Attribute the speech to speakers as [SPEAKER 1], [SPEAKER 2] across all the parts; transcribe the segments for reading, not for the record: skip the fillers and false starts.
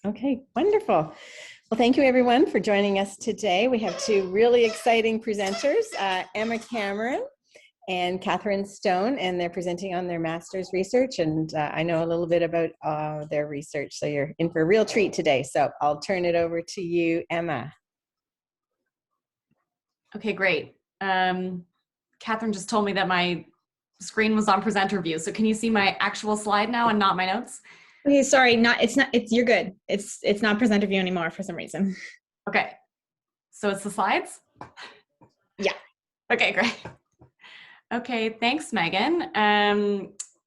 [SPEAKER 1] Okay, wonderful. Well, thank you everyone for joining us today. We have two really exciting presenters, Emma Cameron and Kathryn Stone, and they're presenting on their master's research. And I know a little bit about their research, so you're in for a real treat today. So I'll turn it over to you, Emma.
[SPEAKER 2] Okay, great. Kathryn just told me that my screen was on presenter view. So can you see my actual slide now and not my notes?
[SPEAKER 3] Okay, sorry, you're good. It's not presenter view anymore for some reason.
[SPEAKER 2] Okay, so it's the slides?
[SPEAKER 3] Yeah.
[SPEAKER 2] Okay, great. Okay, thanks, Megan.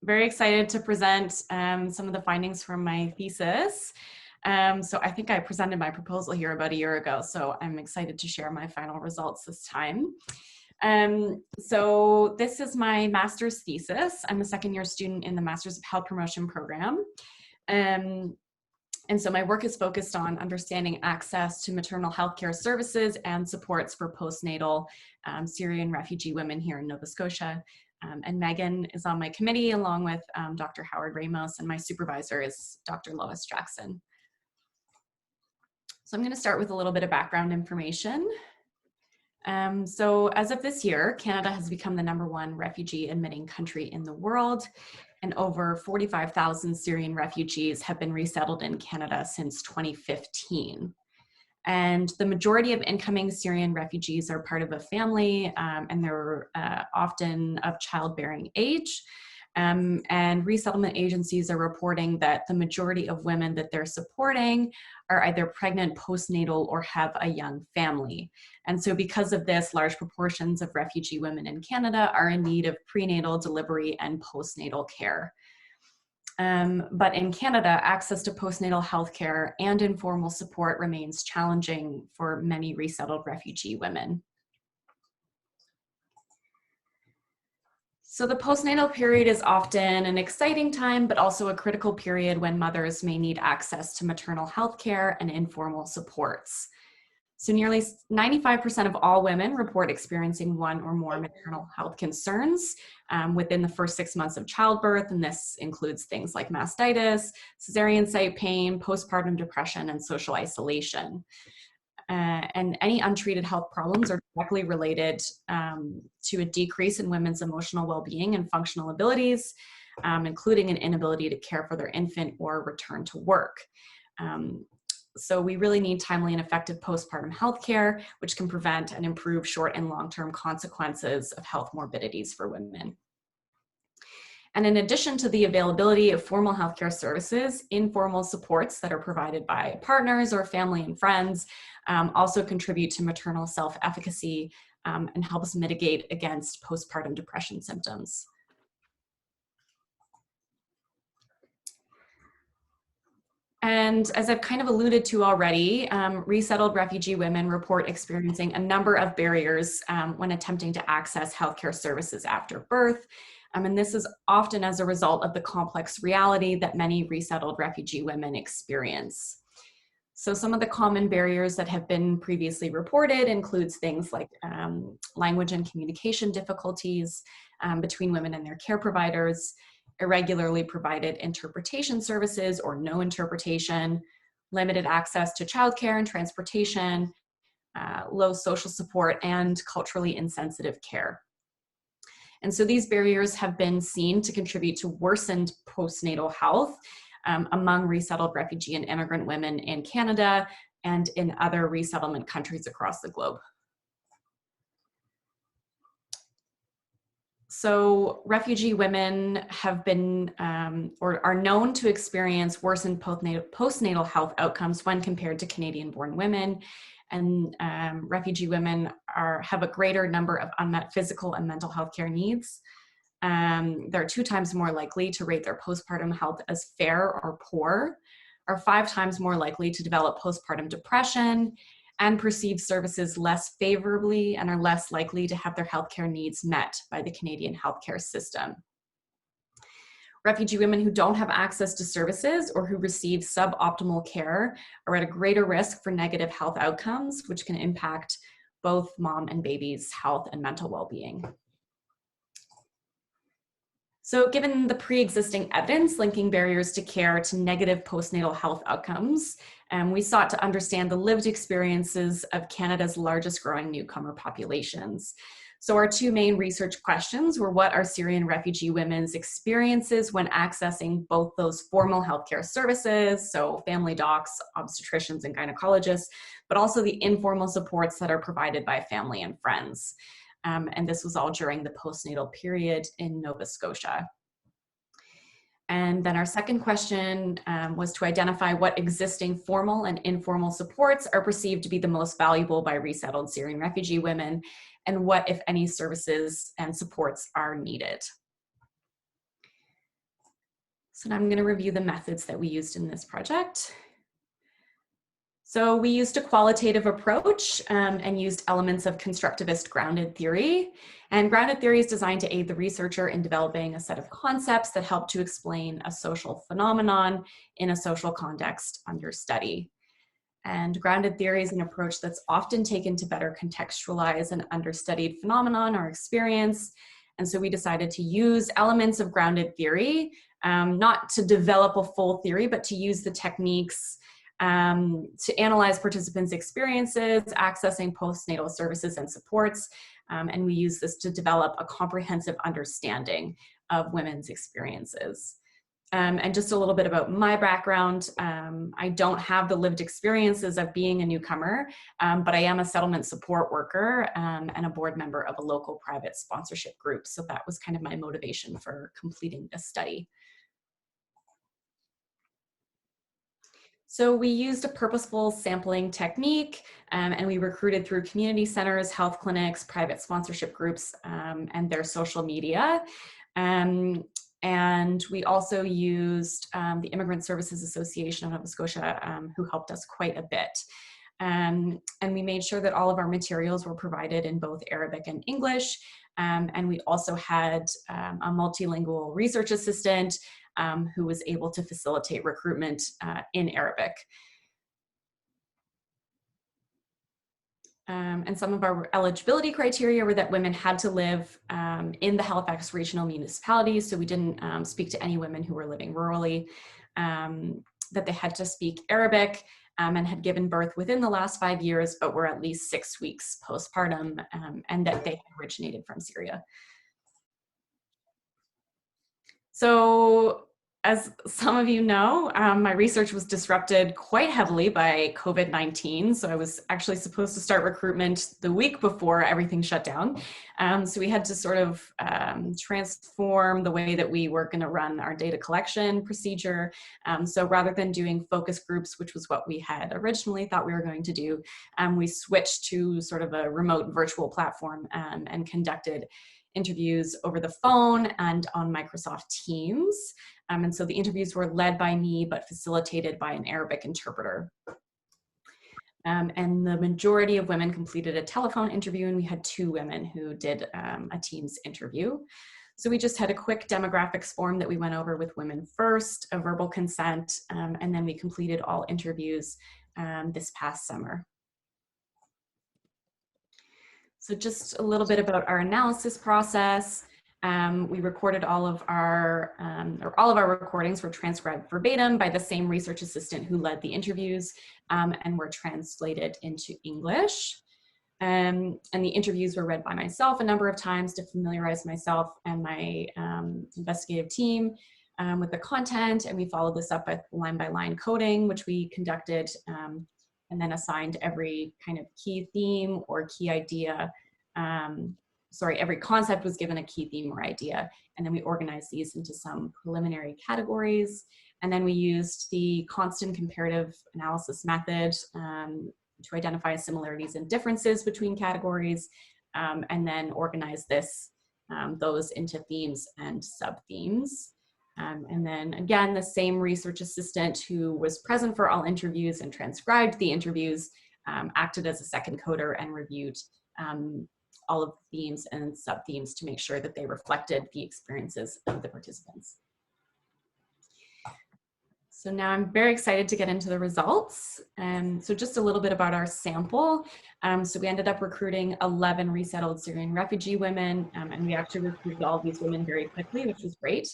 [SPEAKER 2] Very excited to present some of the findings from my thesis. So I think I presented my proposal here about a year ago, so I'm excited to share my final results this time. So this is my master's thesis. I'm a second-year student in the Masters of Health Promotion program. And so my work is focused on understanding access to maternal health care services and supports for postnatal Syrian refugee women here in Nova Scotia. And Megan is on my committee along with Dr. Howard Ramos, and my supervisor is Dr. Lois Jackson. So I'm going to start with a little bit of background information. So as of this year, Canada has become the #1 refugee admitting country in the world, and over 45,000 Syrian refugees have been resettled in Canada since 2015. And the majority of incoming Syrian refugees are part of a family, and they're often of childbearing age. And resettlement agencies are reporting that the majority of women that they're supporting are either pregnant, postnatal, or have a young family. And so because of this, large proportions of refugee women in Canada are in need of prenatal, delivery, and postnatal care. But in Canada, access to postnatal health care and informal support remains challenging for many resettled refugee women. So the postnatal period is often an exciting time, but also a critical period when mothers may need access to maternal health care and informal supports. So nearly 95% of all women report experiencing one or more maternal health concerns within the first 6 months of childbirth, and this includes things like mastitis, cesarean site pain, postpartum depression, and social isolation. And any untreated health problems are directly related to a decrease in women's emotional well-being and functional abilities, including an inability to care for their infant or return to work. So we really need timely and effective postpartum health care, which can prevent and improve short and long-term consequences of health morbidities for women. And in addition to the availability of formal healthcare services, informal supports that are provided by partners or family and friends also contribute to maternal self-efficacy and helps mitigate against postpartum depression symptoms. And as I've kind of alluded to already, resettled refugee women report experiencing a number of barriers when attempting to access healthcare services after birth. And this is often as a result of the complex reality that many resettled refugee women experience. So some of the common barriers that have been previously reported includes things like language and communication difficulties between women and their care providers, irregularly provided interpretation services or no interpretation, limited access to childcare and transportation, low social support, and culturally insensitive care. And so these barriers have been seen to contribute to worsened postnatal health among resettled refugee and immigrant women in Canada and in other resettlement countries across the globe. So refugee women have been or are known to experience worsened postnatal health outcomes when compared to Canadian-born women. And refugee women have a greater number of unmet physical and mental health care needs. They're 2 times more likely to rate their postpartum health as fair or poor, are 5 times more likely to develop postpartum depression, and perceive services less favorably and are less likely to have their healthcare needs met by the Canadian healthcare system. Refugee women who don't have access to services or who receive suboptimal care are at a greater risk for negative health outcomes, which can impact both mom and baby's health and mental well-being. So given the pre-existing evidence linking barriers to care to negative postnatal health outcomes, we sought to understand the lived experiences of Canada's largest growing newcomer populations. So our two main research questions were, what are Syrian refugee women's experiences when accessing both those formal healthcare services, so family docs, obstetricians, and gynecologists, but also the informal supports that are provided by family and friends. And this was all during the postnatal period in Nova Scotia. And then our second question was to identify what existing formal and informal supports are perceived to be the most valuable by resettled Syrian refugee women, and what, if any, services and supports are needed. So now I'm going to review the methods that we used in this project. So we used a qualitative approach and used elements of constructivist grounded theory. And grounded theory is designed to aid the researcher in developing a set of concepts that help to explain a social phenomenon in a social context under study. And grounded theory is an approach that's often taken to better contextualize an understudied phenomenon or experience. And so we decided to use elements of grounded theory, not to develop a full theory, but to use the techniques to analyze participants' experiences, accessing postnatal services and supports, and we use this to develop a comprehensive understanding of women's experiences. And just a little bit about my background, I don't have the lived experiences of being a newcomer, but I am a settlement support worker and a board member of a local private sponsorship group. So that was kind of my motivation for completing this study. So we used a purposeful sampling technique, and we recruited through community centers, health clinics, private sponsorship groups, and their social media. And we also used the Immigrant Services Association of Nova Scotia, who helped us quite a bit. And we made sure that all of our materials were provided in both Arabic and English. And we also had a multilingual research assistant who was able to facilitate recruitment in Arabic. And some of our eligibility criteria were that women had to live in the Halifax regional municipalities, so we didn't speak to any women who were living rurally, that they had to speak Arabic and had given birth within the last 5 years, but were at least 6 weeks postpartum, and that they had originated from Syria. So, as some of you know, my research was disrupted quite heavily by COVID-19. So I was actually supposed to start recruitment the week before everything shut down. So we had to sort of transform the way that we were going to run our data collection procedure. So rather than doing focus groups, which was what we had originally thought we were going to do, we switched to sort of a remote virtual platform and conducted interviews over the phone and on Microsoft Teams. And so the interviews were led by me, but facilitated by an Arabic interpreter. And the majority of women completed a telephone interview, and we had 2 women who did a Teams interview. So we just had a quick demographics form that we went over with women first, a verbal consent, and then we completed all interviews this past summer. So just a little bit about our analysis process. We recorded all of our recordings were transcribed verbatim by the same research assistant who led the interviews, and were translated into English. And the interviews were read by myself a number of times to familiarize myself and my investigative team with the content. And we followed this up with line-by-line coding, which we conducted, and then assigned every kind of key theme or key idea. Every concept was given a key theme or idea, and then we organized these into some preliminary categories. And then we used the constant comparative analysis method to identify similarities and differences between categories, and then organize those into themes and sub-themes. And then again, the same research assistant who was present for all interviews and transcribed the interviews acted as a second coder and reviewed all of the themes and sub-themes to make sure that they reflected the experiences of the participants. So now I'm very excited to get into the results. So just a little bit about our sample. So we ended up recruiting 11 resettled Syrian refugee women, and we actually recruited all these women very quickly, which was great.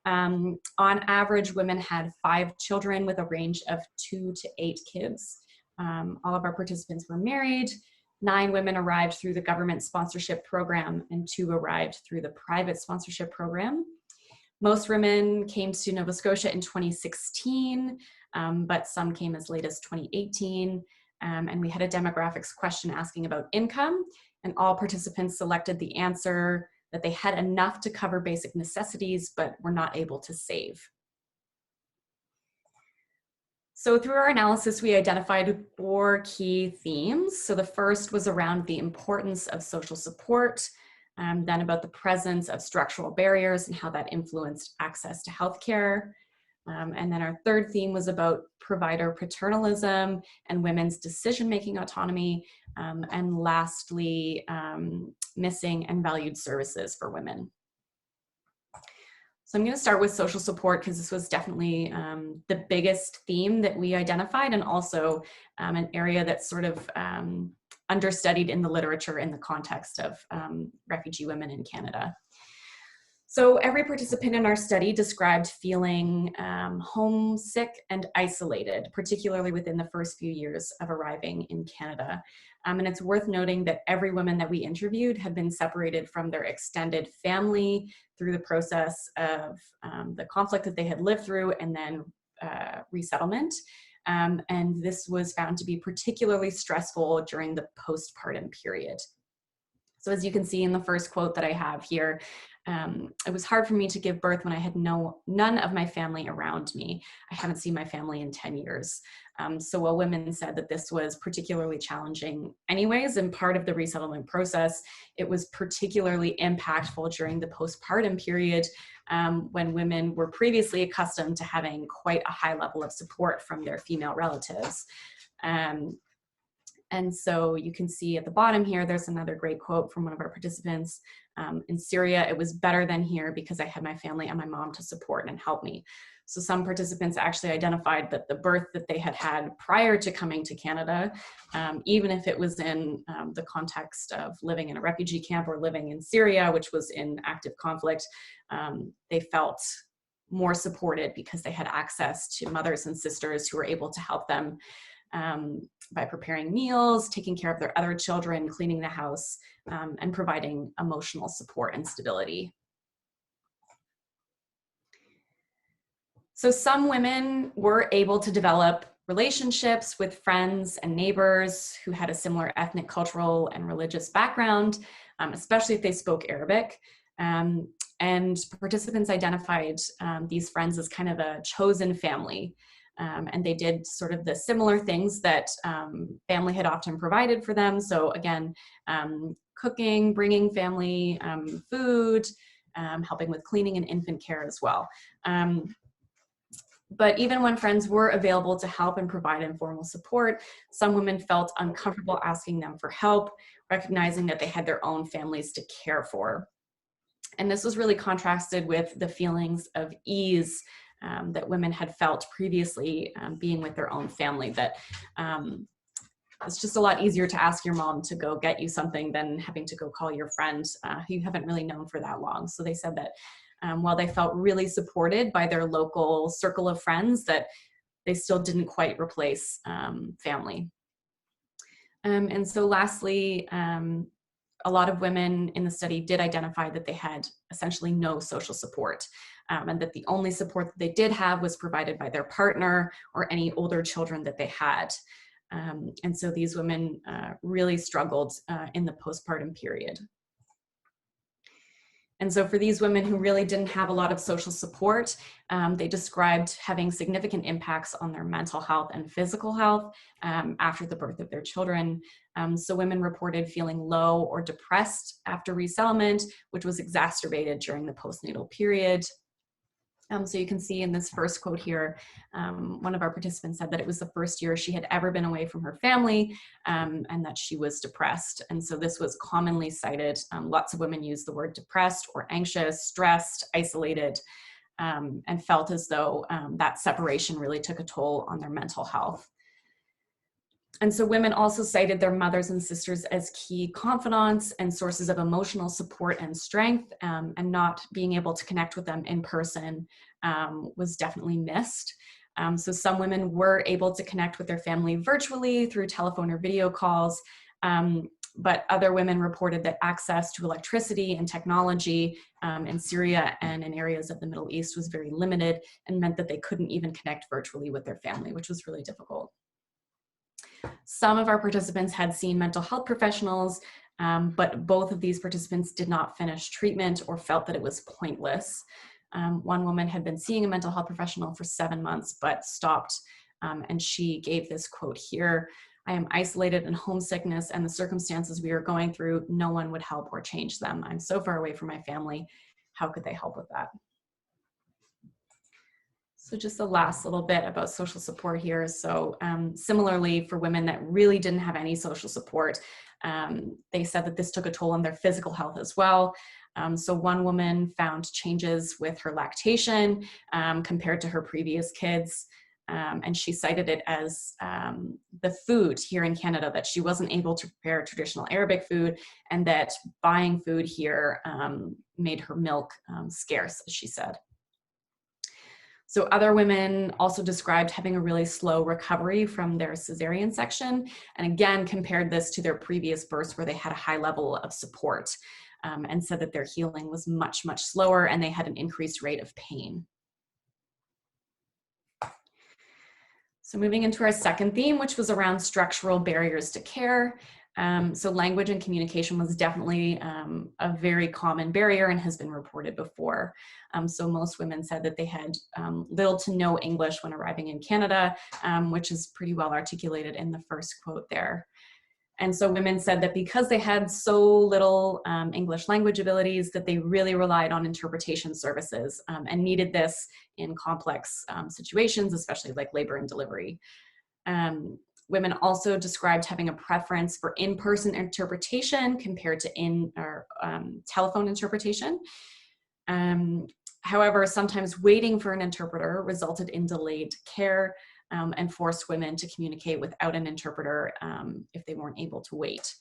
[SPEAKER 2] On average, women had 5 children with a range of 2 to 8 kids. All of our participants were married. 9 women arrived through the government sponsorship program, and 2 arrived through the private sponsorship program. Most women came to Nova Scotia in 2016, but some came as late as 2018. And we had a demographics question asking about income, and all participants selected the answer that they had enough to cover basic necessities, but were not able to save. So through our analysis, we identified 4 key themes. So the first was around the importance of social support, then about the presence of structural barriers and how that influenced access to healthcare. And then our third theme was about provider paternalism and women's decision-making autonomy. And lastly, missing and valued services for women. So I'm going to start with social support because this was definitely the biggest theme that we identified, and also an area that's sort of understudied in the literature in the context of refugee women in Canada. So every participant in our study described feeling homesick and isolated, particularly within the first few years of arriving in Canada. And it's worth noting that every woman that we interviewed had been separated from their extended family through the process of the conflict that they had lived through, and then resettlement. And this was found to be particularly stressful during the postpartum period. So as you can see in the first quote that I have here, it was hard for me to give birth when I had none of my family around me. I haven't seen my family in 10 years. So while women said that this was particularly challenging anyways, and part of the resettlement process, it was particularly impactful during the postpartum period, when women were previously accustomed to having quite a high level of support from their female relatives. And so you can see at the bottom here, there's another great quote from one of our participants. In Syria, it was better than here because I had my family and my mom to support and help me. So some participants actually identified that the birth that they had prior to coming to Canada, even if it was in the context of living in a refugee camp or living in Syria, which was in active conflict, they felt more supported because they had access to mothers and sisters who were able to help them by preparing meals, taking care of their other children, cleaning the house, and providing emotional support and stability. So some women were able to develop relationships with friends and neighbors who had a similar ethnic, cultural, and religious background, especially if they spoke Arabic. And participants identified these friends as kind of a chosen family. And they did sort of the similar things that family had often provided for them. So again, cooking, bringing family food, helping with cleaning and infant care as well. But even when friends were available to help and provide informal support, some women felt uncomfortable asking them for help, recognizing that they had their own families to care for. And this was really contrasted with the feelings of ease that women had felt previously being with their own family, that it's just a lot easier to ask your mom to go get you something than having to go call your friend who you haven't really known for that long. So they said that while they felt really supported by their local circle of friends, that they still didn't quite replace family. And so lastly, a lot of women in the study did identify that they had essentially no social support, and that the only support that they did have was provided by their partner or any older children that they had. And so these women really struggled in the postpartum period. And so for these women who really didn't have a lot of social support, they described having significant impacts on their mental health and physical health after the birth of their children. So women reported feeling low or depressed after resettlement, which was exacerbated during the postnatal period. So you can see in this first quote here, one of our participants said that it was the first year she had ever been away from her family, and that she was depressed. And so this was commonly cited. Lots of women use the word depressed or anxious, stressed, isolated. and felt as though that separation really took a toll on their mental health. And so women also cited their mothers and sisters as key confidants and sources of emotional support and strength, and not being able to connect with them in person was definitely missed. So some women were able to connect with their family virtually through telephone or video calls, but other women reported that access to electricity and technology in Syria and in areas of the Middle East was very limited, and meant that they couldn't even connect virtually with their family, which was really difficult. Some of our participants had seen mental health professionals, but both of these participants did not finish treatment or felt that it was pointless. One woman had been seeing a mental health professional for 7 months, but stopped, and she gave this quote here: "I am isolated in homesickness, and the circumstances we are going through, no one would help or change them. I'm so far away from my family. How could they help with that?" So just the last little bit about social support here. So similarly, for women that really didn't have any social support, they said that this took a toll on their physical health as well. So one woman found changes with her lactation compared to her previous kids. And she cited it as the food here in Canada, that she wasn't able to prepare traditional Arabic food, and that buying food here made her milk scarce, as she said. So other women also described having a really slow recovery from their cesarean section, and again compared this to their previous births where they had a high level of support, and said that their healing was much, much slower, and they had an increased rate of pain. So moving into our second theme, which was around structural barriers to care. So language and communication was definitely a very common barrier and has been reported before. So most women said that they had little to no English when arriving in Canada, which is pretty well articulated in the first quote there. And so women said that because they had so little English language abilities, that they really relied on interpretation services and needed this in complex situations, especially like labor and delivery. Women also described having a preference for in-person interpretation compared to telephone interpretation. However, sometimes waiting for an interpreter resulted in delayed care and forced women to communicate without an interpreter if they weren't able to wait,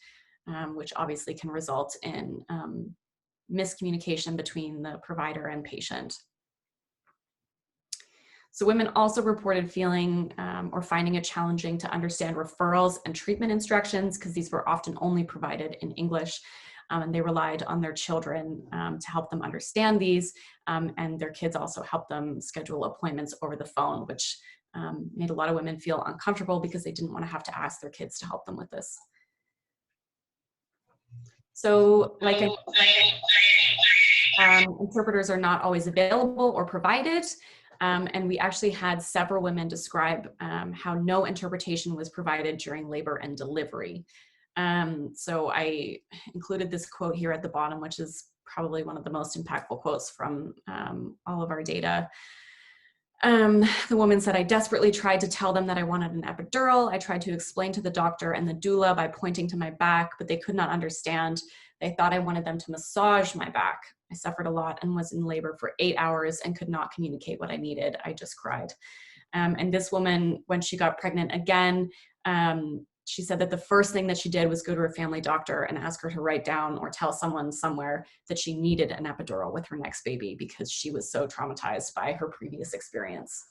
[SPEAKER 2] which obviously can result in miscommunication between the provider and patient. So women also reported feeling or finding it challenging to understand referrals and treatment instructions, because these were often only provided in English, and they relied on their children to help them understand these, and their kids also helped them schedule appointments over the phone, which made a lot of women feel uncomfortable because they didn't want to have to ask their kids to help them with this. So like interpreters are not always available or provided. And we actually had several women describe how no interpretation was provided during labor and delivery. So I included this quote here at the bottom, which is probably one of the most impactful quotes from all of our data. The woman said, "I desperately tried to tell them that I wanted an epidural. I tried to explain to the doctor and the doula by pointing to my back, but they could not understand. They thought I wanted them to massage my back. I suffered a lot and was in labor for 8 hours and could not communicate what I needed. I just cried." And this woman, when she got pregnant again, she said that the first thing that she did was go to her family doctor and ask her to write down or tell someone somewhere that she needed an epidural with her next baby, because she was so traumatized by her previous experience.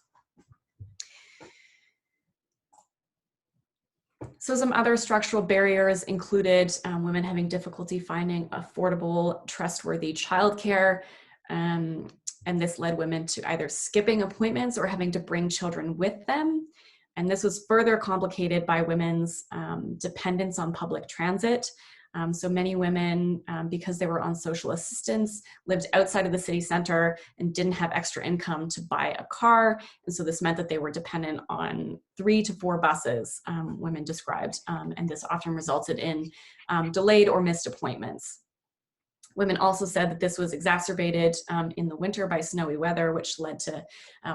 [SPEAKER 2] So some other structural barriers included women having difficulty finding affordable, trustworthy childcare, and this led women to either skipping appointments or having to bring children with them. And this was further complicated by women's dependence on public transit. So many women, because they were on social assistance, lived outside of the city center and didn't have extra income to buy a car. And so this meant that they were dependent on 3 to 4 buses, women described. And this often resulted in delayed or missed appointments. Women also said that this was exacerbated in the winter by snowy weather, which led to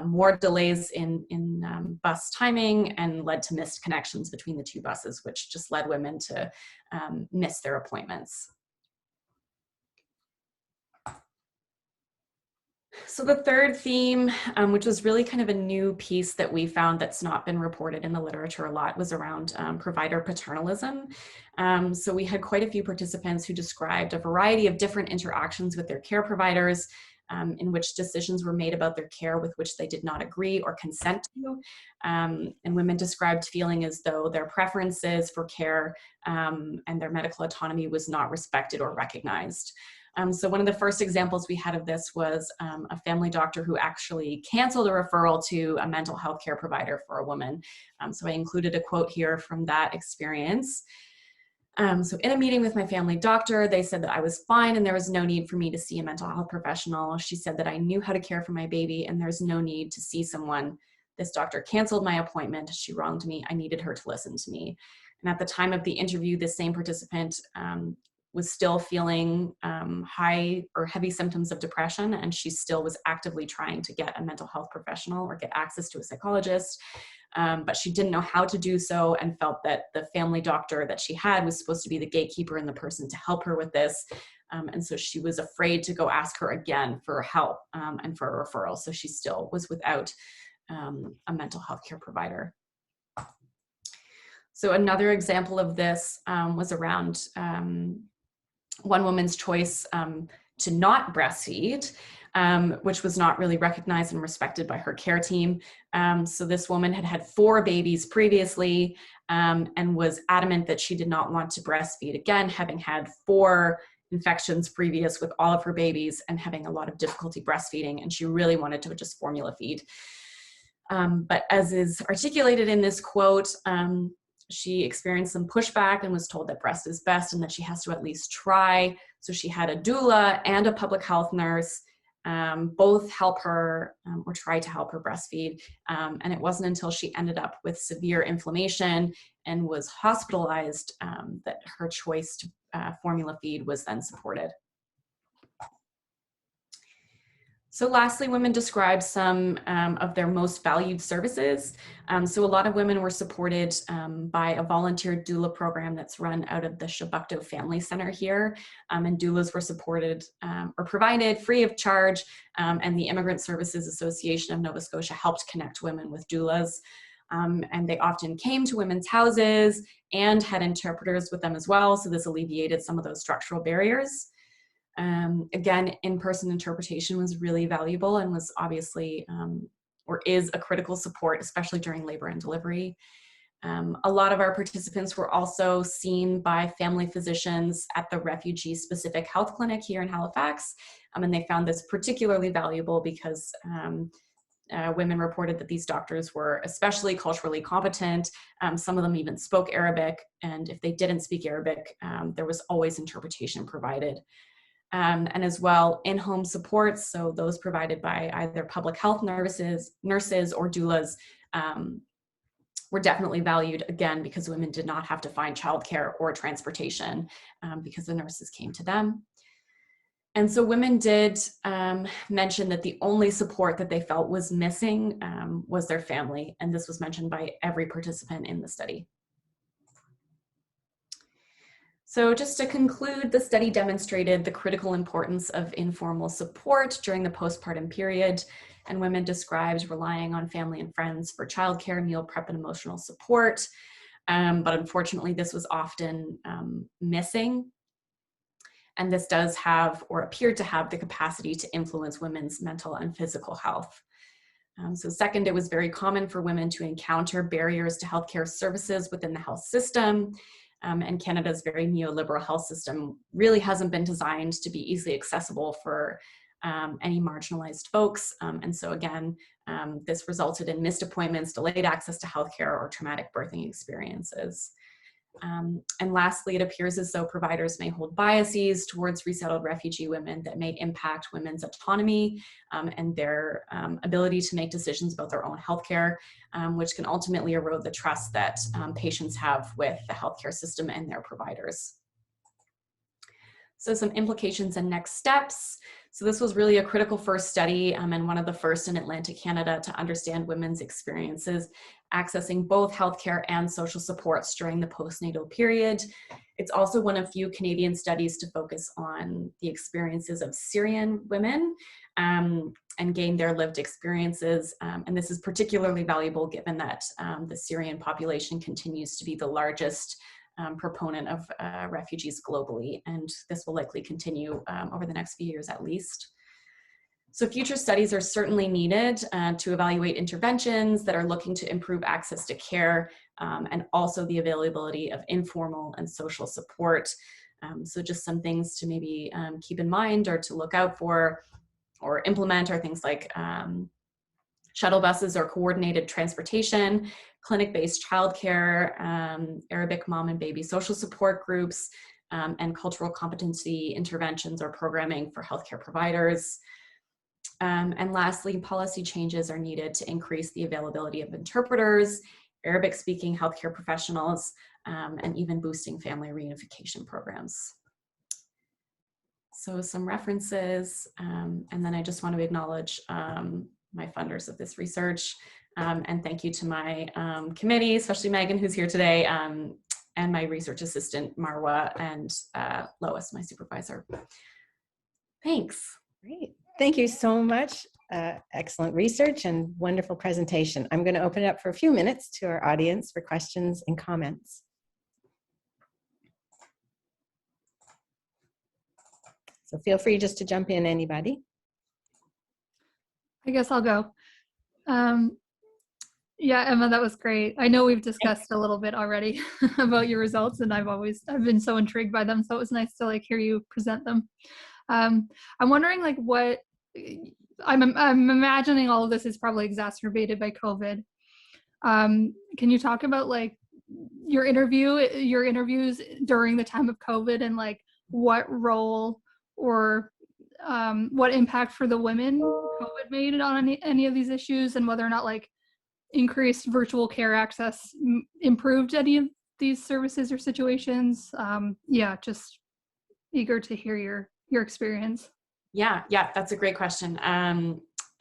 [SPEAKER 2] more delays in bus timing and led to missed connections between the 2 buses, which just led women to miss their appointments. So the third theme, which was really kind of a new piece that we found that's not been reported in the literature a lot, was around provider paternalism. So we had quite a few participants who described a variety of different interactions with their care providers, in which decisions were made about their care with which they did not agree or consent to. And women described feeling as though their preferences for care and their medical autonomy was not respected or recognized. So one of the first examples we had of this was a family doctor who actually canceled a referral to a mental health care provider for a woman. So I included a quote here from that experience. So in a meeting with my family doctor, they said that I was fine and there was no need for me to see a mental health professional. She said that I knew how to care for my baby and there's no need to see someone. This doctor canceled my appointment. She wronged me. I needed her to listen to me. And at the time of the interview, this same participant was still feeling high or heavy symptoms of depression, and she still was actively trying to get a mental health professional or get access to a psychologist. But she didn't know how to do so and felt that the family doctor that she had was supposed to be the gatekeeper and the person to help her with this. And so she was afraid to go ask her again for help and for a referral. So she still was without a mental health care provider. So another example of this was around one woman's choice to not breastfeed, which was not really recognized and respected by her care team. So this woman had had 4 babies previously and was adamant that she did not want to breastfeed again, having had 4 infections previous with all of her babies and having a lot of difficulty breastfeeding, and she really wanted to just formula feed. But as is articulated in this quote, she experienced some pushback and was told that breast is best and that she has to at least try. So she had a doula and a public health nurse both help her or try to help her breastfeed. And it wasn't until she ended up with severe inflammation and was hospitalized that her choice to formula feed was then supported. So lastly, women described some of their most valued services. So a lot of women were supported by a volunteer doula program that's run out of the Shabukto Family Center here. And doulas were supported or provided free of charge. And the Immigrant Services Association of Nova Scotia helped connect women with doulas. And they often came to women's houses and had interpreters with them as well. So this alleviated some of those structural barriers. Again, in-person interpretation was really valuable and was obviously or is a critical support, especially during labor and delivery. A lot of our participants were also seen by family physicians at the refugee-specific health clinic here in Halifax, and they found this particularly valuable because women reported that these doctors were especially culturally competent. Some of them even spoke Arabic, and if they didn't speak Arabic, there was always interpretation provided. And as well, in-home supports, so those provided by either public health nurses or doulas, were definitely valued, again, because women did not have to find childcare or transportation because the nurses came to them. And so women did mention that the only support that they felt was missing was their family, and this was mentioned by every participant in the study. So just to conclude, the study demonstrated the critical importance of informal support during the postpartum period, and women described relying on family and friends for childcare, meal prep, and emotional support. But unfortunately, this was often missing. And this does have, or appeared to have, the capacity to influence women's mental and physical health. So second, it was very common for women to encounter barriers to healthcare services within the health system. And Canada's very neoliberal health system really hasn't been designed to be easily accessible for any marginalized folks. And so again, this resulted in missed appointments, delayed access to healthcare, or traumatic birthing experiences. And lastly, it appears as though providers may hold biases towards resettled refugee women that may impact women's autonomy and their ability to make decisions about their own healthcare, which can ultimately erode the trust that patients have with the healthcare system and their providers. So some implications and next steps. So this was really a critical first study and one of the first in Atlantic Canada to understand women's experiences accessing both healthcare and social supports during the postnatal period. It's also one of few Canadian studies to focus on the experiences of Syrian women and gain their lived experiences. And this is particularly valuable given that the Syrian population continues to be the largest proponent of refugees globally, and this will likely continue over the next few years at least. So future studies are certainly needed to evaluate interventions that are looking to improve access to care and also the availability of informal and social support. So just some things to maybe keep in mind or to look out for or implement are things like shuttle buses or coordinated transportation, clinic-based childcare, Arabic mom and baby social support groups, and cultural competency interventions or programming for healthcare providers. And lastly, policy changes are needed to increase the availability of interpreters, Arabic-speaking healthcare professionals, and even boosting family reunification programs. So some references, and then I just want to acknowledge my funders of this research, and thank you to my committee, especially Megan, who's here today, and my research assistant, Marwa, and Lois, my supervisor. Thanks.
[SPEAKER 1] Great. Thank you so much. Excellent research and wonderful presentation. I'm going to open it up for a few minutes to our audience for questions and comments. So feel free just to jump in, anybody.
[SPEAKER 4] I guess I'll go. Yeah, Emma, that was great. I know we've discussed a little bit already about your results, and I've been so intrigued by them. So it was nice to hear you present them. I'm wondering what I'm imagining all of this is probably exacerbated by COVID. Can you talk about your interviews during the time of COVID and what role or what impact for the women COVID made on any of these issues, and whether or not increased virtual care access improved any of these services or situations? Yeah, just eager to hear your experience.
[SPEAKER 2] Yeah, that's a great question.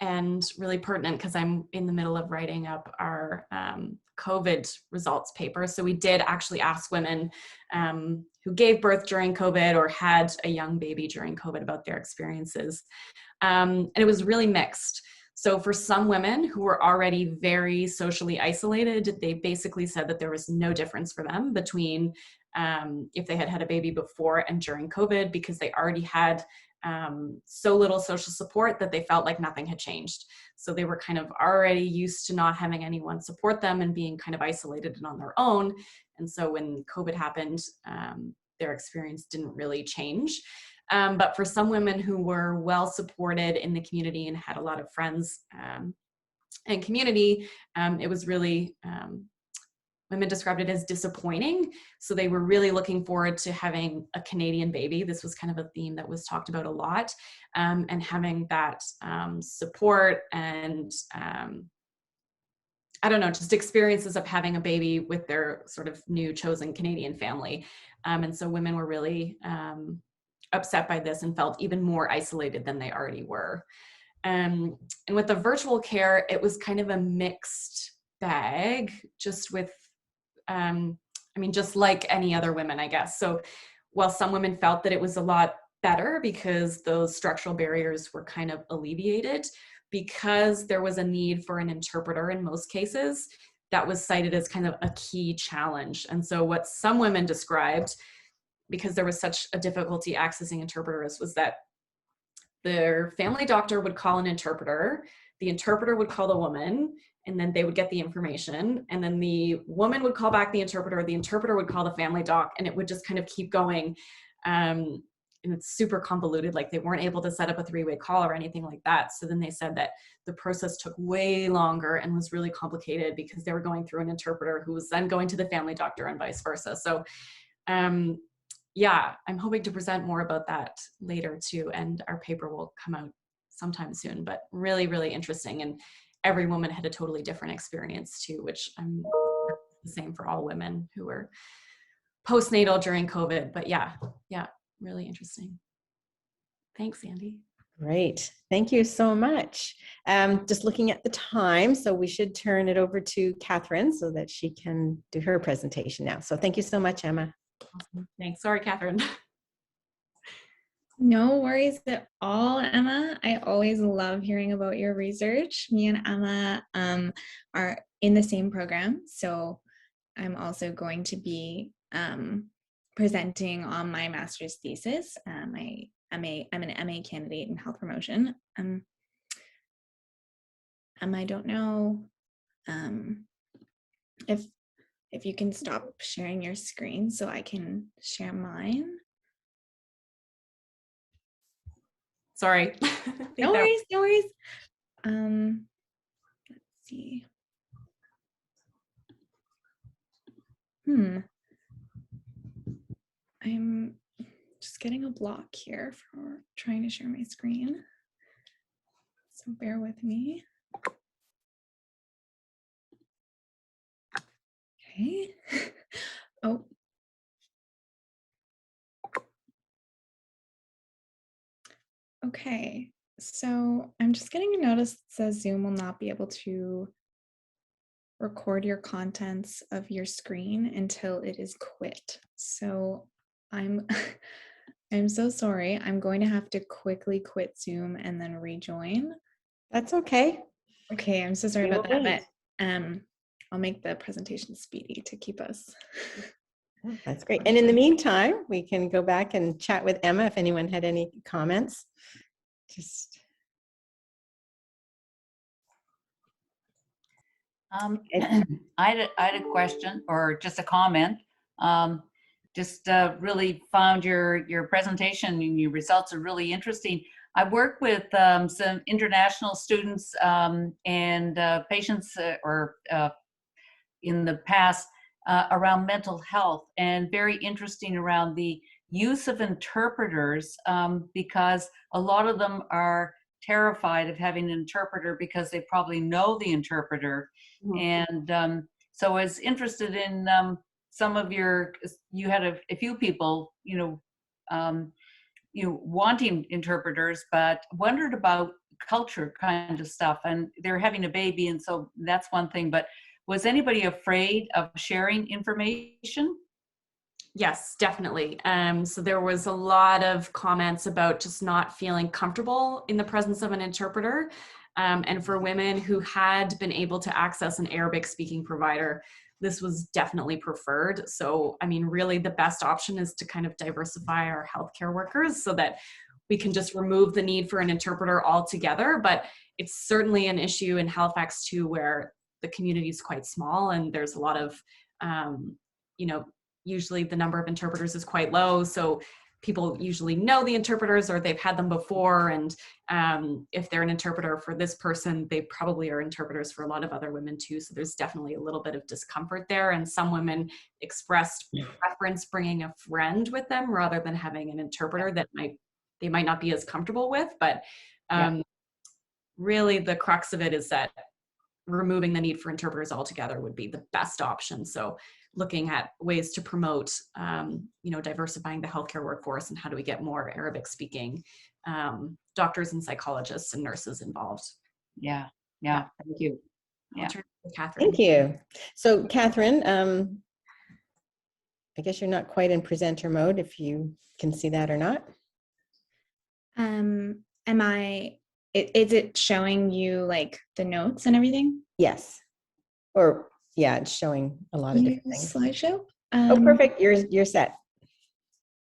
[SPEAKER 2] And really pertinent because I'm in the middle of writing up our COVID results paper. So we did actually ask women who gave birth during COVID or had a young baby during COVID about their experiences. And it was really mixed. So for some women who were already very socially isolated, they basically said that there was no difference for them between if they had had a baby before and during COVID, because they already had so little social support that they felt like nothing had changed. So they were kind of already used to not having anyone support them and being kind of isolated and on their own. And so when COVID happened, their experience didn't really change. But for some women who were well supported in the community and had a lot of friends and community, it was really, women described it as disappointing. So they were really looking forward to having a Canadian baby. This was kind of a theme that was talked about a lot, and having that support and I don't know, just experiences of having a baby with their sort of new chosen Canadian family. And so women were really upset by this and felt even more isolated than they already were. And with the virtual care, it was kind of a mixed bag, just with, just like any other women, I guess. So while some women felt that it was a lot better because those structural barriers were kind of alleviated, because there was a need for an interpreter in most cases, that was cited as kind of a key challenge. And so what some women described, because there was such a difficulty accessing interpreters, was that their family doctor would call an interpreter, the interpreter would call the woman, and then they would get the information, and then the woman would call back the interpreter would call the family doc, and it would just kind of keep going. And it's super convoluted, like they weren't able to set up a three-way call or anything like that. So then they said that the process took way longer and was really complicated because they were going through an interpreter who was then going to the family doctor and vice versa. So yeah, I'm hoping to present more about that later too, and our paper will come out sometime soon, but really, really interesting. And every woman had a totally different experience too, which I'm the same for all women who were postnatal during COVID. But yeah, really interesting. Thanks, Andy.
[SPEAKER 1] Great. Thank you so much. Just looking at the time, so we should turn it over to Kathryn so that she can do her presentation now. So thank you so much, Emma.
[SPEAKER 2] Awesome. Thanks. Sorry, Kathryn.
[SPEAKER 3] No worries at all, Emma. I always love hearing about your research. Me and Emma are in the same program, so I'm also going to be presenting on my master's thesis. I'm an MA candidate in health promotion. I don't know if you can stop sharing your screen so I can share mine.
[SPEAKER 2] Sorry.
[SPEAKER 3] No worries, no worries. Let's see. I'm just getting a block here for trying to share my screen. So bear with me. Okay. Oh. Okay. So I'm just getting a notice that says Zoom will not be able to record your contents of your screen until it is quit. So I'm I'm so sorry. I'm going to have to quickly quit Zoom and then rejoin.
[SPEAKER 1] That's okay.
[SPEAKER 3] Okay, I'm so sorry
[SPEAKER 1] We
[SPEAKER 3] about
[SPEAKER 1] will
[SPEAKER 3] that, but I'll make the presentation speedy to keep us.
[SPEAKER 1] That's great. And in the meantime, we can go back and chat with Emma if anyone had any comments. Just
[SPEAKER 5] I had a question or just a comment. Just really found your presentation and your results are really interesting. I work with some international students and patients in the past around mental health, and very interesting around the use of interpreters because a lot of them are terrified of having an interpreter because they probably know the interpreter. Mm-hmm. And so I was interested in some of you had a few people, wanting interpreters, but wondered about culture kind of stuff. And they're having a baby, and so that's one thing. But was anybody afraid of sharing information?
[SPEAKER 2] Yes, definitely. So there was a lot of comments about just not feeling comfortable in the presence of an interpreter. And for women who had been able to access an Arabic speaking provider, this was definitely preferred. So, I mean, really the best option is to kind of diversify our healthcare workers so that we can just remove the need for an interpreter altogether. But it's certainly an issue in Halifax too, where the community is quite small and there's a lot of, usually the number of interpreters is quite low. So people usually know the interpreters or they've had them before. And if they're an interpreter for this person, they probably are interpreters for a lot of other women too. So there's definitely a little bit of discomfort there. And some women expressed preference bringing a friend with them rather than having an interpreter that they might not be as comfortable with. But really the crux of it is that removing the need for interpreters altogether would be the best option. So looking at ways to promote, diversifying the healthcare workforce and how do we get more Arabic speaking doctors and psychologists and nurses involved.
[SPEAKER 5] Yeah. Thank you.
[SPEAKER 2] I'll turn to Kathryn.
[SPEAKER 1] Thank you. So Kathryn, I guess you're not quite in presenter mode, if you can see that or not.
[SPEAKER 3] Is it showing you like the notes and everything?
[SPEAKER 1] Yes. Or yeah, it's showing a lot of different things.
[SPEAKER 3] Slideshow.
[SPEAKER 1] Oh, perfect. You're set.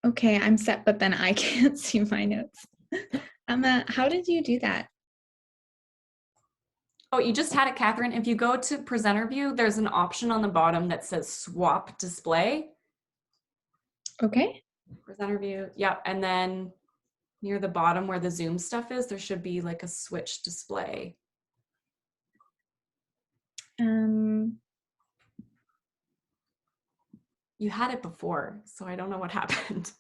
[SPEAKER 3] Okay, I'm set, but then I can't see my notes. Emma, how did you do that?
[SPEAKER 2] Oh, you just had it, Kathryn. If you go to presenter view, there's an option on the bottom that says swap display.
[SPEAKER 3] Okay.
[SPEAKER 2] Presenter view. Yeah. And then near the bottom where the Zoom stuff is, there should be like a switch display. You had it before, so I don't know what happened.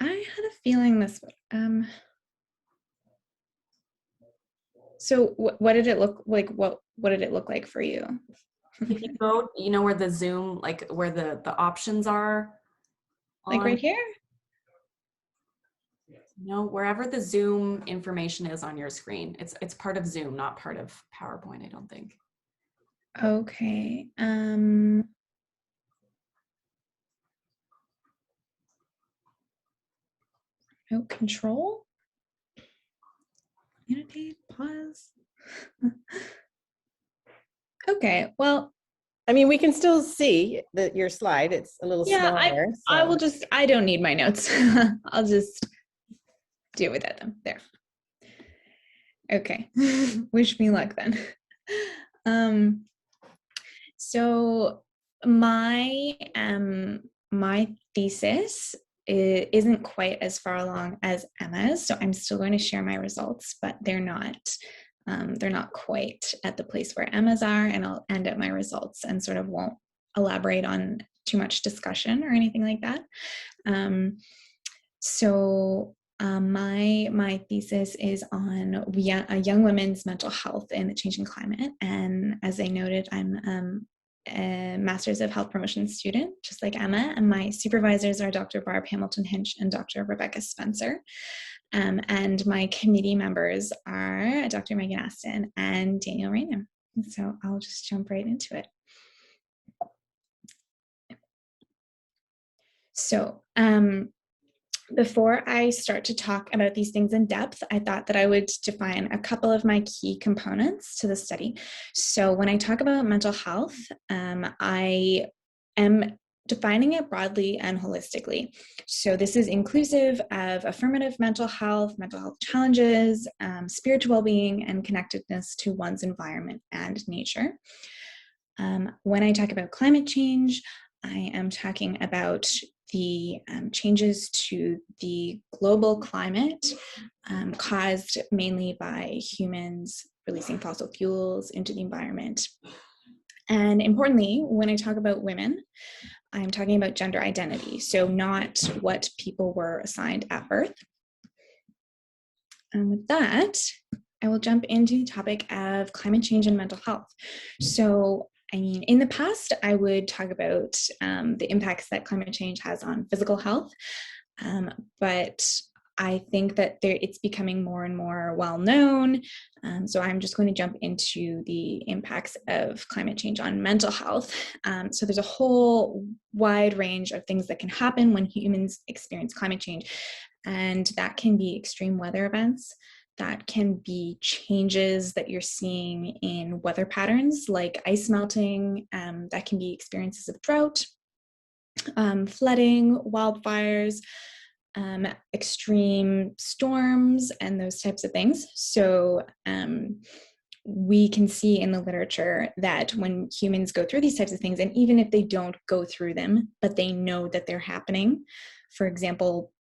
[SPEAKER 3] I had a feeling this would, so what did it look like? What did it look like for you?
[SPEAKER 2] If you go, where the Zoom, like where the options are.
[SPEAKER 3] Like right here?
[SPEAKER 2] No, wherever the Zoom information is on your screen. It's part of Zoom, not part of PowerPoint, I don't think.
[SPEAKER 3] Okay. No control. Annotate, pause. Okay, well,
[SPEAKER 1] I mean, we can still see your slide. It's a little
[SPEAKER 3] yeah,
[SPEAKER 1] smaller.
[SPEAKER 3] I will
[SPEAKER 1] So.
[SPEAKER 3] just, I don't need my notes. I'll just deal with that then. There. Okay. Wish me luck then. So my my thesis isn't quite as far along as Emma's, so I'm still going to share my results, but they're not quite at the place where Emma's are, and I'll end at my results and sort of won't elaborate on too much discussion or anything like that. My thesis is on a young women's mental health in the changing climate, and as I noted, I'm a Master's of Health Promotion student, just like Emma, and my supervisors are Dr. Barb Hamilton-Hinch and Dr. Rebecca Spencer. And my committee members are Dr. Megan Aston and Daniel Raynham. So I'll just jump right into it. So before I start to talk about these things in depth, I thought that I would define a couple of my key components to the study. So when I talk about mental health, I am defining it broadly and holistically. So this is inclusive of affirmative mental health challenges, spiritual well-being, and connectedness to one's environment and nature. When I talk about climate change, I am talking about the changes to the global climate caused mainly by humans releasing fossil fuels into the environment. And importantly, when I talk about women, I'm talking about gender identity, so not what people were assigned at birth. And with that, I will jump into the topic of climate change and mental health. So, I mean, in the past, I would talk about the impacts that climate change has on physical health, but I think that it's becoming more and more well known. So I'm just going to jump into the impacts of climate change on mental health. So there's a whole wide range of things that can happen when humans experience climate change, and that can be extreme weather events. That can be changes that you're seeing in weather patterns like ice melting. That can be experiences of drought, flooding, wildfires, extreme storms, and those types of things. So we can see in the literature that when humans go through these types of things, and even if they don't go through them, but they know that they're happening, for example,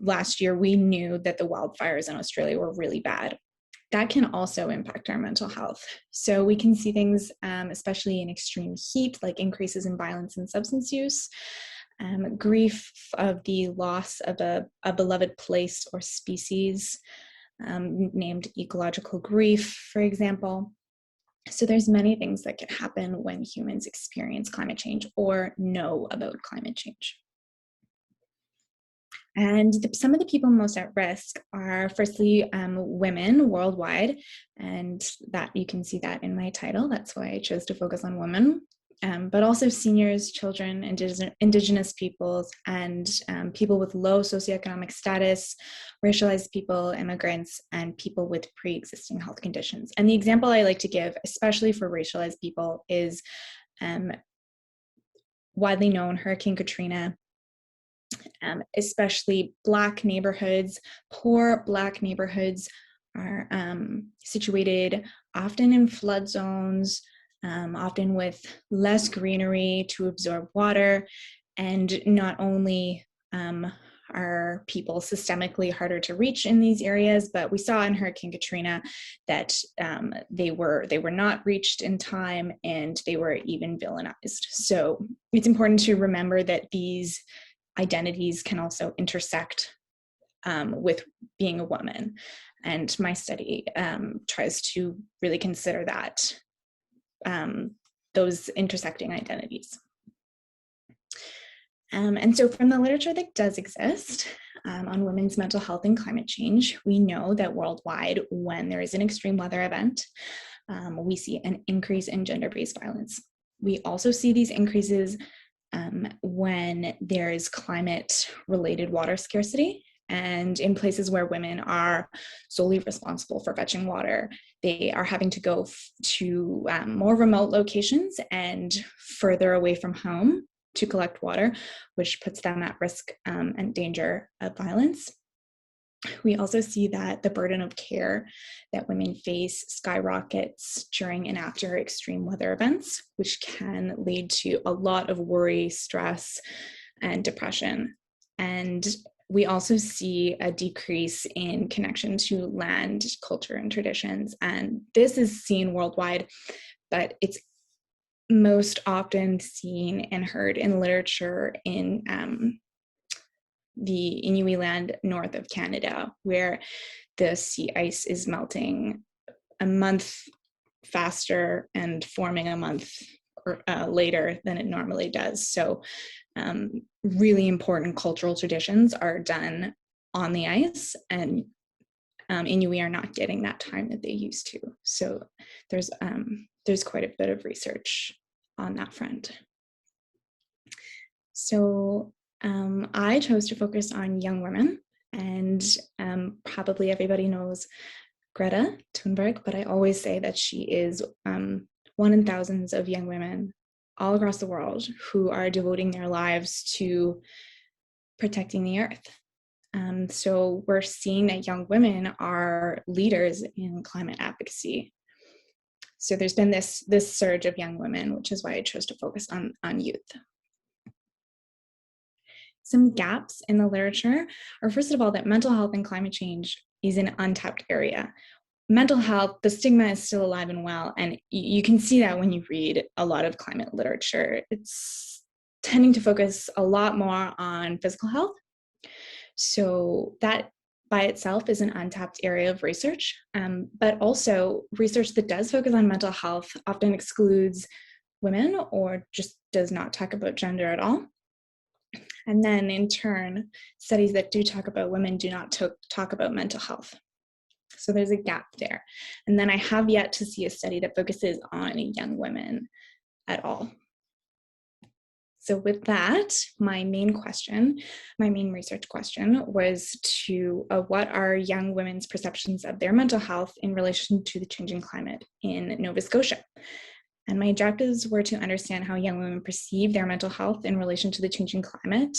[SPEAKER 3] last year, we knew that the wildfires in Australia were really bad. That can also impact our mental health. So we can see things, especially in extreme heat, like increases in violence and substance use, grief of the loss of a beloved place or species, named ecological grief, for example. So there's many things that can happen when humans experience climate change or know about climate change. And some of the people most at risk are, firstly, women worldwide, and that you can see that in my title. That's why I chose to focus on women, but also seniors, children, indigenous peoples, and people with low socioeconomic status, racialized people, immigrants, and people with pre-existing health conditions. And the example I like to give, especially for racialized people, is widely known Hurricane Katrina. Especially Black neighborhoods, poor Black neighborhoods are situated often in flood zones, often with less greenery to absorb water, and not only are people systemically harder to reach in these areas, but we saw in Hurricane Katrina that they were not reached in time, and they were even villainized. So it's important to remember that these identities can also intersect with being a woman. And my study tries to really consider that, those intersecting identities. And so from the literature that does exist, on women's mental health and climate change. We know that worldwide, when there is an extreme weather event, we see an increase in gender-based violence. We also see these increases when there is climate-related water scarcity, and in places where women are solely responsible for fetching water, they are having to go to more remote locations and further away from home to collect water, which puts them at risk and danger of violence. We also see that the burden of care that women face skyrockets during and after extreme weather events, which can lead to a lot of worry, stress, and depression. And we also see a decrease in connection to land, culture, and traditions. And this is seen worldwide, but it's most often seen and heard in literature in the Inuit land north of Canada, where the sea ice is melting a month faster and forming a month later than it normally does. So really important cultural traditions are done on the ice, and Inuit are not getting that time that they used to. So there's quite a bit of research on that front. So I chose to focus on young women, and probably everybody knows Greta Thunberg, but I always say that she is one in thousands of young women all across the world who are devoting their lives to protecting the earth. So we're seeing that young women are leaders in climate advocacy. So there's been this surge of young women, which is why I chose to focus on youth. Some gaps in the literature are, first of all, that mental health and climate change is an untapped area. Mental health, the stigma is still alive and well, and you can see that when you read a lot of climate literature. It's tending to focus a lot more on physical health. So that by itself is an untapped area of research, but also research that does focus on mental health often excludes women or just does not talk about gender at all. And then in turn, studies that do talk about women do not talk about mental health. So there's a gap there. And then I have yet to see a study that focuses on young women at all. So with that, my main research question was to what are young women's perceptions of their mental health in relation to the changing climate in Nova Scotia? And my objectives were to understand how young women perceive their mental health in relation to the changing climate,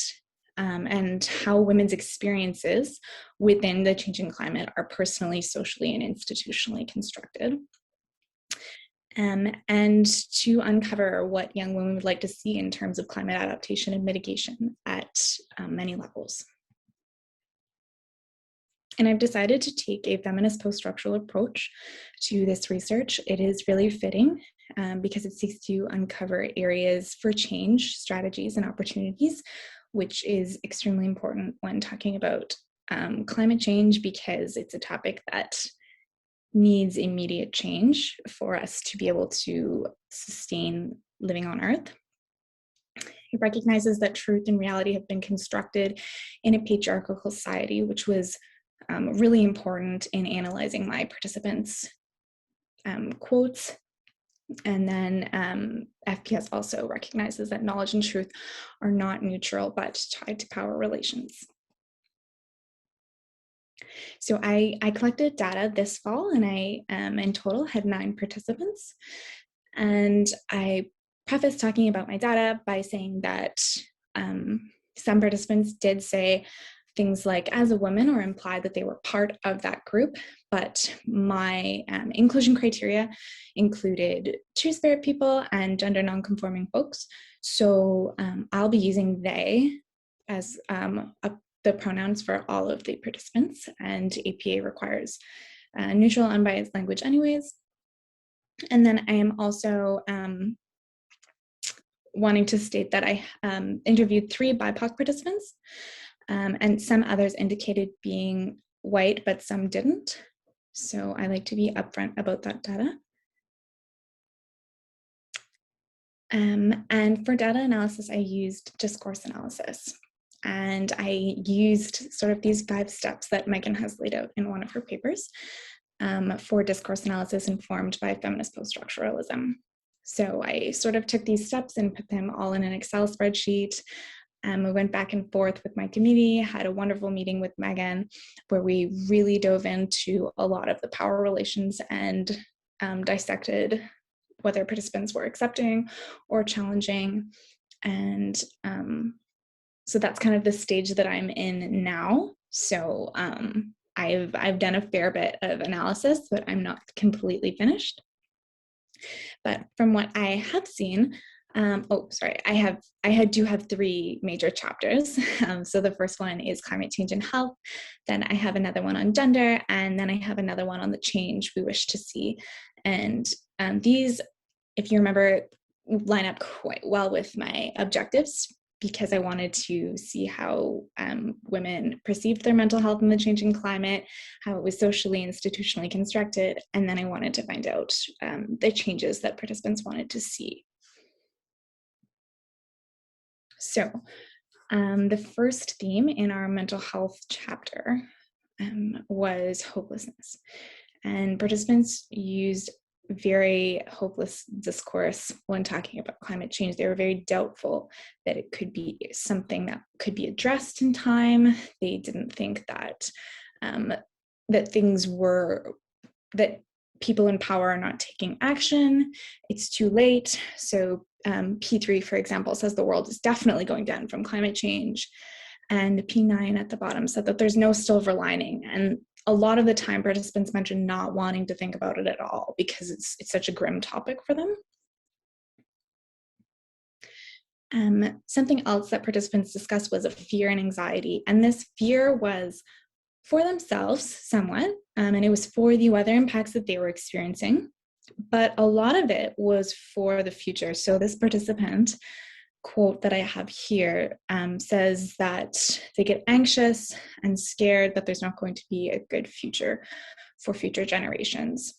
[SPEAKER 3] and how women's experiences within the changing climate are personally, socially, and institutionally constructed. And to uncover what young women would like to see in terms of climate adaptation and mitigation at many levels. And I've decided to take a feminist post-structural approach to this research. It is really fitting because it seeks to uncover areas for change, strategies, and opportunities, which is extremely important when talking about climate change, because it's a topic that needs immediate change for us to be able to sustain living on Earth. It recognizes that truth and reality have been constructed in a patriarchal society, which was really important in analyzing my participants' quotes. And then FPS also recognizes that knowledge and truth are not neutral, but tied to power relations. So I collected data this fall, and I in total had 9 participants. And I prefaced talking about my data by saying that some participants did say things like as a woman, or imply that they were part of that group, but my inclusion criteria included two-spirit people and gender non-conforming folks. So I'll be using they as the pronouns for all of the participants, and APA requires neutral, unbiased language anyways. And then I am also wanting to state that I interviewed 3 BIPOC participants, and some others indicated being white, but some didn't. So I like to be upfront about that data. And for data analysis, I used discourse analysis. And I used sort of these 5 steps that Megan has laid out in one of her papers for discourse analysis informed by feminist post-structuralism. So I sort of took these steps and put them all in an Excel spreadsheet. We went back and forth with my committee, had a wonderful meeting with Megan, where we really dove into a lot of the power relations and dissected whether participants were accepting or challenging. And so that's kind of the stage that I'm in now. So I've done a fair bit of analysis, but I'm not completely finished. But from what I have seen, I do have 3 major chapters. So the first one is climate change and health. Then I have another one on gender, and then I have another one on the change we wish to see. And these, if you remember, line up quite well with my objectives, because I wanted to see how women perceived their mental health in the changing climate, how it was socially and institutionally constructed, and then I wanted to find out the changes that participants wanted to see. So the first theme in our mental health chapter was hopelessness. And participants used very hopeless discourse when talking about climate change. They were very doubtful that it could be something that could be addressed in time. They didn't think that that people in power are not taking action. It's too late. So P3, for example, says the world is definitely going down from climate change. And P9 at the bottom said that there's no silver lining. And a lot of the time participants mentioned not wanting to think about it at all because it's such a grim topic for them. Something else that participants discussed was a fear and anxiety. And this fear was for themselves somewhat, and it was for the weather impacts that they were experiencing. But a lot of it was for the future. So this participant quote that I have here says that they get anxious and scared that there's not going to be a good future for future generations.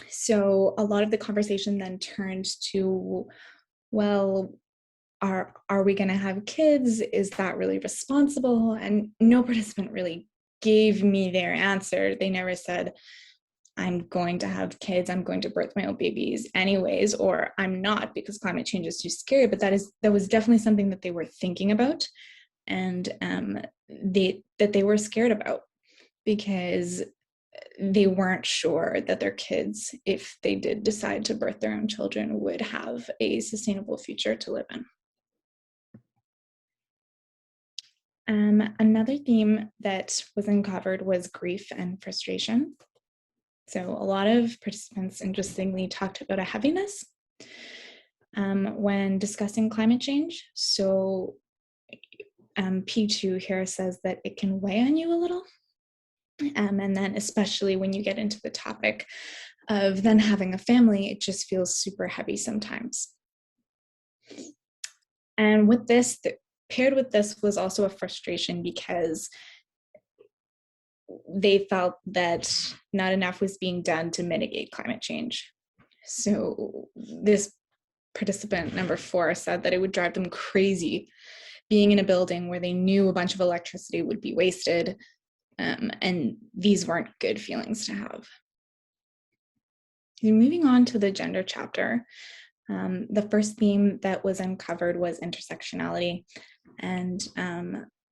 [SPEAKER 3] So a lot of the conversation then turned to, well, are we going to have kids? Is that really responsible? And no participant really gave me their answer. They never said, I'm going to have kids, I'm going to birth my own babies anyways, or I'm not because climate change is too scary. But that was definitely something that they were thinking about, and that they were scared about because they weren't sure that their kids, if they did decide to birth their own children, would have a sustainable future to live in. Another theme that was uncovered was grief and frustration. So a lot of participants, interestingly, talked about a heaviness when discussing climate change. So P2 here says that it can weigh on you a little. And then especially when you get into the topic of then having a family, it just feels super heavy sometimes. And with this, paired with this was also a frustration because they felt that not enough was being done to mitigate climate change. So this participant, number 4, said that it would drive them crazy being in a building where they knew a bunch of electricity would be wasted, and these weren't good feelings to have. Moving on to the gender chapter, the first theme that was uncovered was intersectionality, and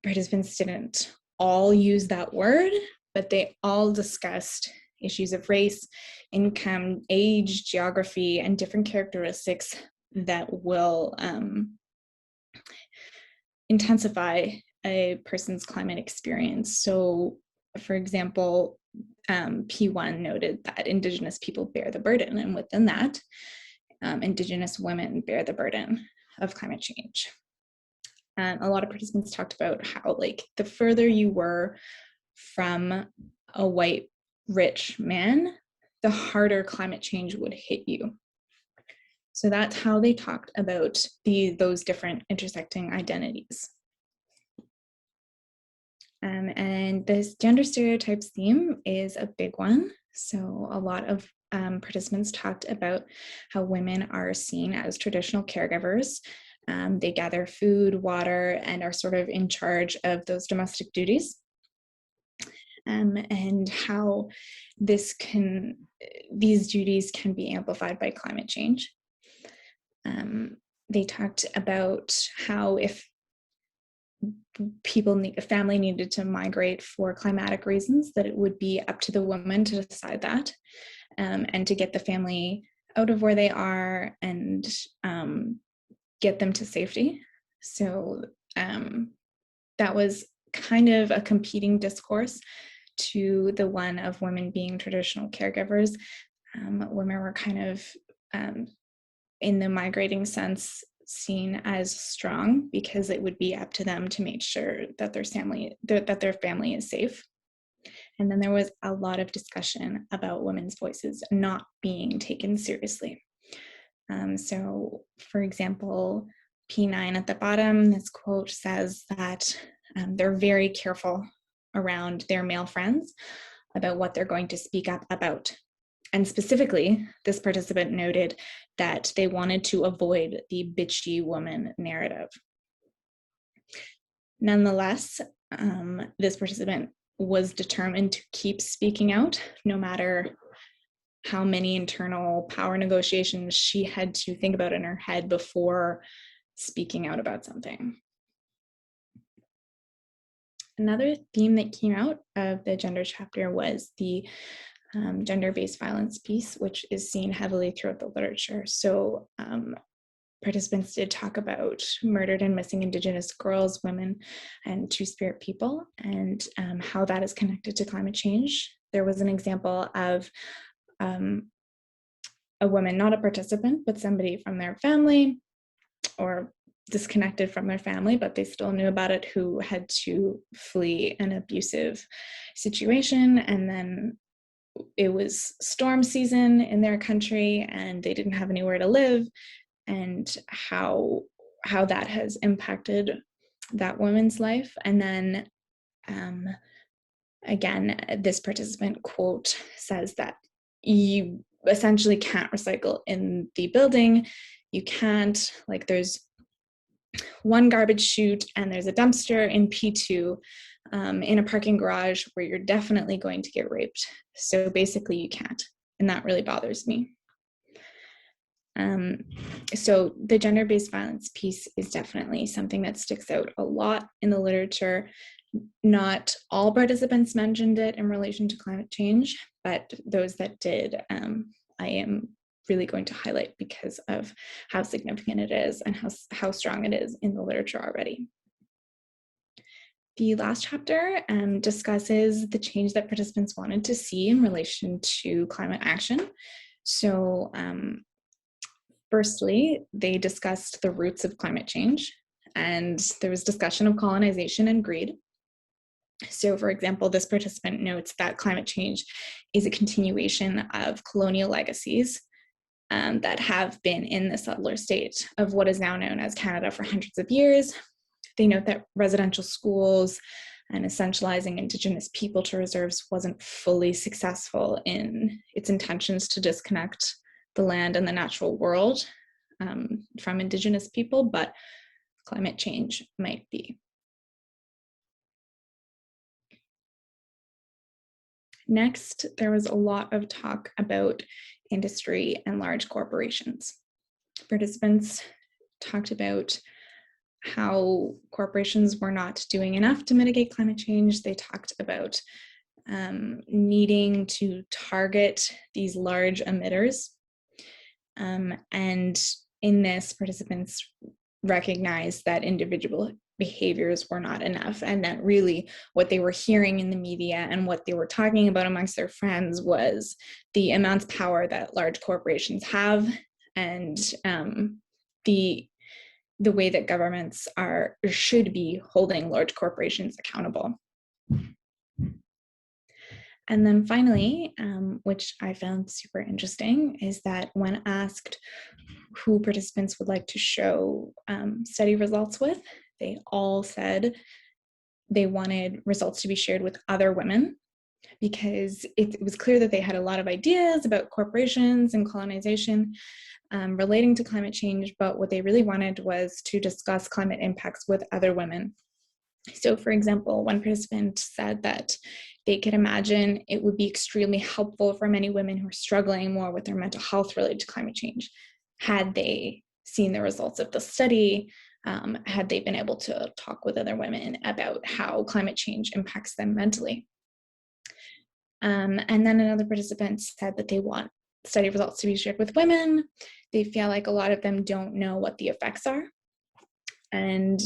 [SPEAKER 3] participants didn't all use that word, but they all discussed issues of race, income, age, geography, and different characteristics that will intensify a person's climate experience. So, for example, P1 noted that Indigenous people bear the burden, and within that, Indigenous women bear the burden of climate change. A lot of participants talked about how, like, the further you were from a white, rich man, the harder climate change would hit you. So that's how they talked about those different intersecting identities. And this gender stereotypes theme is a big one. So a lot of participants talked about how women are seen as traditional caregivers, They gather food, water, and are sort of in charge of those domestic duties. And how these duties can be amplified by climate change. They talked about how if a family needed to migrate for climatic reasons, that it would be up to the woman to decide that, and to get the family out of where they are and get them to safety. So that was kind of a competing discourse to the one of women being traditional caregivers. Women were kind of, in the migrating sense, seen as strong because it would be up to them to make sure that their family is safe. And then there was a lot of discussion about women's voices not being taken seriously. So, for example, P9 at the bottom, this quote says that they're very careful around their male friends about what they're going to speak up about. And specifically, this participant noted that they wanted to avoid the bitchy woman narrative. Nonetheless, this participant was determined to keep speaking out, no matter how many internal power negotiations she had to think about in her head before speaking out about something. Another theme that came out of the gender chapter was the gender-based violence piece, which is seen heavily throughout the literature. So participants did talk about murdered and missing Indigenous girls, women, and Two-Spirit people, and how that is connected to climate change. There was an example of a woman, not a participant, but somebody from their family or disconnected from their family, but they still knew about it, who had to flee an abusive situation. And then it was storm season in their country and they didn't have anywhere to live, and how that has impacted that woman's life. And then again, this participant quote says that you essentially can't recycle in the building. You can't, like, there's one garbage chute and there's a dumpster in P2 in a parking garage where you're definitely going to get raped. So basically you can't, and that really bothers me. So the gender-based violence piece is definitely something that sticks out a lot in the literature. Not all participants mentioned it in relation to climate change, but those that did, I am really going to highlight because of how significant it is and how strong it is in the literature already. The last chapter discusses the change that participants wanted to see in relation to climate action. So firstly, they discussed the roots of climate change, and there was discussion of colonization and greed. So, for example, this participant notes that climate change is a continuation of colonial legacies that have been in the settler state of what is now known as Canada for hundreds of years. They note that residential schools and essentializing Indigenous people to reserves wasn't fully successful in its intentions to disconnect the land and the natural world from Indigenous people, but climate change might be. Next, there was a lot of talk about industry and large corporations. Participants talked about how corporations were not doing enough to mitigate climate change. They talked about needing to target these large emitters. And in this, participants recognized that individual behaviors were not enough, and that really what they were hearing in the media and what they were talking about amongst their friends was the immense power that large corporations have, and the way that governments are or should be holding large corporations accountable. And then finally, which I found super interesting, is that when asked who participants would like to show study results with, they all said they wanted results to be shared with other women, because it was clear that they had a lot of ideas about corporations and colonization, relating to climate change, but what they really wanted was to discuss climate impacts with other women. So, for example, one participant said that they could imagine it would be extremely helpful for many women who are struggling more with their mental health related to climate change had they seen the results of the study, had they been able to talk with other women about how climate change impacts them mentally. And then another participant said that they want study results to be shared with women. They feel like a lot of them don't know what the effects are. And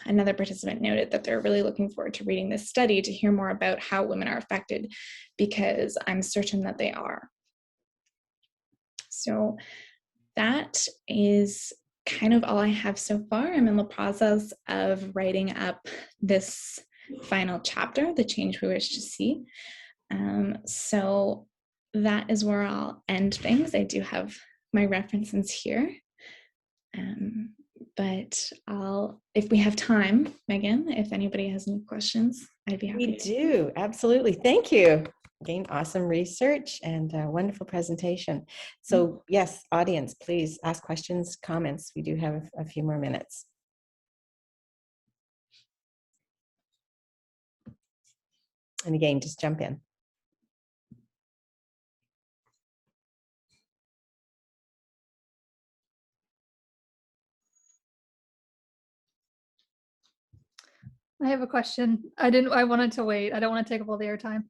[SPEAKER 3] another participant noted that they're really looking forward to reading this study to hear more about how women are affected, because I'm certain that they are. So that is kind of all I have so far. I'm in the process of writing up this final chapter, The Change We Wish to See. So that is where I'll end things. I do have my references here. But if we have time, Megan, if anybody has any questions, I'd be happy
[SPEAKER 1] We
[SPEAKER 3] to.
[SPEAKER 1] do, absolutely. Thank you. Again, awesome research and a wonderful presentation. So yes, audience, please ask questions, comments. We do have a few more minutes. And again, just jump in.
[SPEAKER 4] I have a question. I wanted to wait. I don't want to take up all the airtime.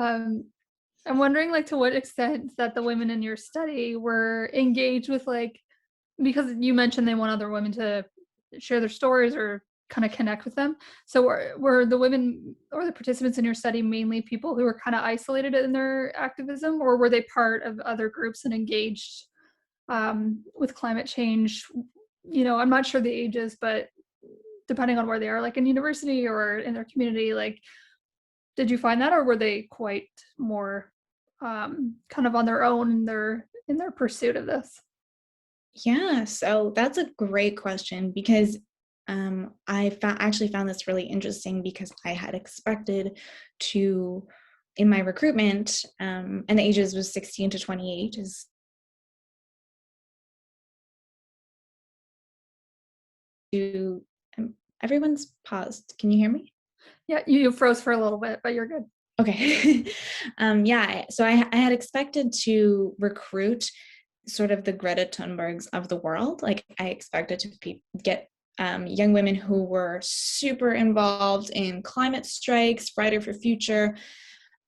[SPEAKER 4] I'm wondering, like, to what extent that the women in your study were engaged with, like, because you mentioned they want other women to share their stories or kind of connect with them. So were the women or the participants in your study mainly people who were kind of isolated in their activism, or were they part of other groups and engaged with climate change? You know, I'm not sure the ages, but depending on where they are, like in university or in their community, like, did you find that, or were they quite more kind of on their own in their pursuit of this?
[SPEAKER 3] Yeah, so that's a great question, because I actually found this really interesting, because I had expected to, in my recruitment, and the ages was 16 to 28 is to, everyone's paused. Can you hear me?
[SPEAKER 4] Yeah, you froze for a little bit, but you're good.
[SPEAKER 3] Okay. Yeah, so I had expected to recruit sort of the Greta Thunbergs of the world. Like, I expected to get young women who were super involved in climate strikes, Friday for Future,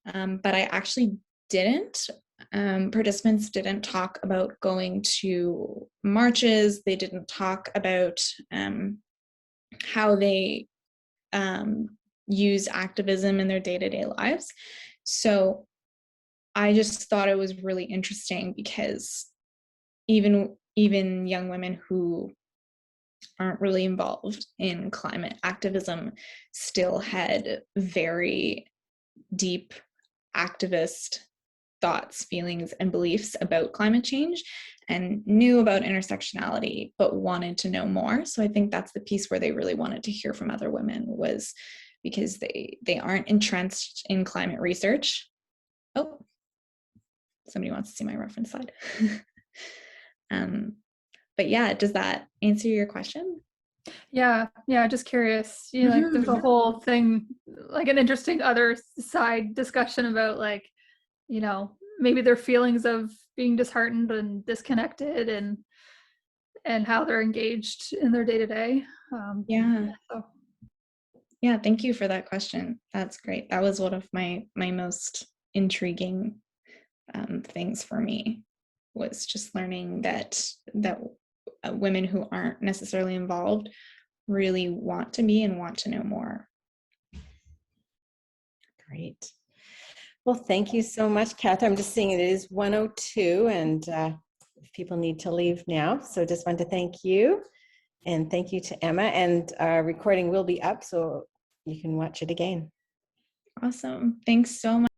[SPEAKER 3] but I actually didn't. Participants didn't talk about going to marches. They didn't talk about how they use activism in their day-to-day lives. So I just thought it was really interesting, because even young women who aren't really involved in climate activism still had very deep activist thoughts, feelings, and beliefs about climate change, and knew about intersectionality, but wanted to know more. So I think that's the piece where they really wanted to hear from other women, was because they aren't entrenched in climate research. Oh, somebody wants to see my reference slide. But yeah, does that answer your question?
[SPEAKER 4] Yeah, just curious. You know, like, there's a whole thing, like an interesting other side discussion about, like, you know, maybe their feelings of being disheartened and disconnected, and how they're engaged in their day-to-day.
[SPEAKER 3] Yeah.
[SPEAKER 4] So.
[SPEAKER 3] Yeah, thank you for that question. That's great. That was one of my most intriguing things for me, was just learning that women who aren't necessarily involved really want to be and want to know more.
[SPEAKER 1] Great. Well, thank you so much, Kathryn. I'm just seeing it is 1:02, and people need to leave now. So just want to thank you, and thank you to Emma. And our recording will be up, so you can watch it again.
[SPEAKER 3] Awesome. Thanks so much.